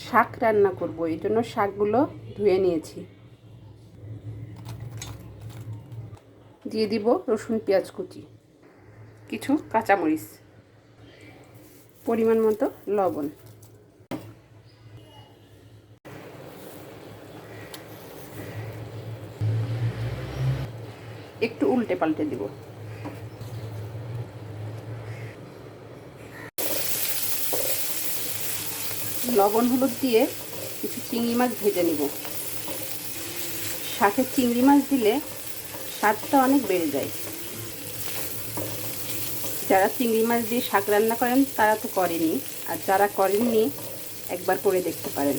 শাক রান্না করব, এই জন্য শাকগুলো ধুয়ে নিয়েছি। দিয়ে দিব রসুন পেঁয়াজ কুচি, কিছু কাঁচামরিচ, পরিমাণ মতো লবণ। একটু উল্টে পাল্টে দিব। লবণ হলুদ দিয়ে কিছু চিংড়ি মাছ ভেজে নিব। শাকে চিংড়ি মাছ দিলে স্বাদটা অনেক বেড়ে যায়। যারা চিংড়ি মাছ দিয়ে শাক রান্না করেন তারা তো করেনি, আর যারা করেননি একবার করে দেখতে পারেন।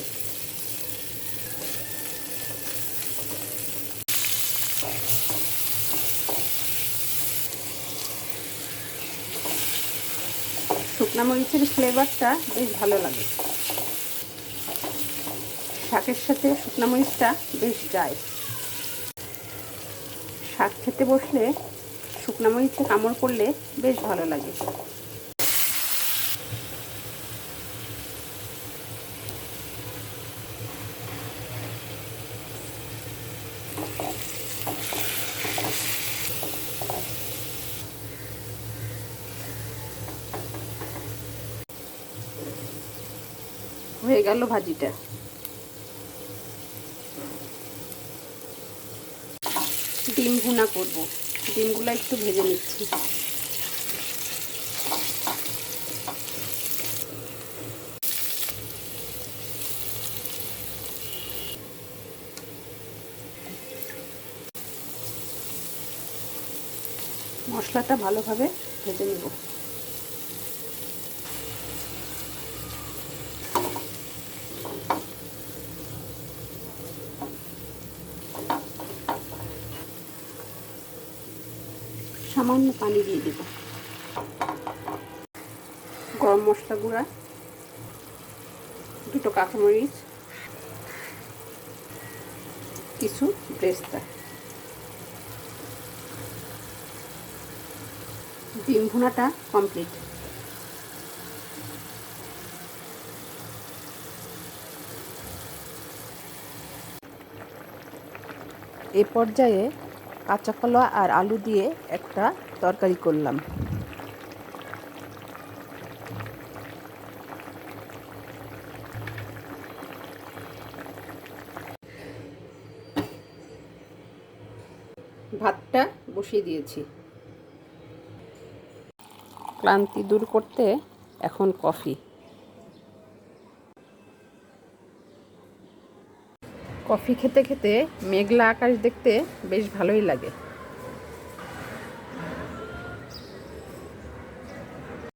শুকনো মরিচের ফ্লেভারটা বেশ ভালো লাগে, শাকের সাথে শুকনো মরিচটা বেশ যায়। শাক খেতে বসলে শুকনো মরিচে কামড় পড়লে বেশ ভালো লাগে। হয়ে গেল ভাজিটা। ডিম ভুনা করব, ডিমগুলো একটু ভেজে নিচ্ছি। মশলাটা ভালোভাবে ভেজে নেব। সামান্য পানি দিয়ে দেব। গরম মশলা গুঁড়া, দুটো কাঁচামরিচ, কিছু ব্রেস্তা। ডিম ভুনাটা কমপ্লিট। এ পর্যায়ে কাঁচা কলা আর আলু দিয়ে একটা তরকারি করলাম। ভাতটা বসিয়ে দিয়েছি। ক্লান্তি দূর করতে এখন কফি। কফি খেতে খেতে মেঘলা আকাশ দেখতে বেশ ভালোই লাগে।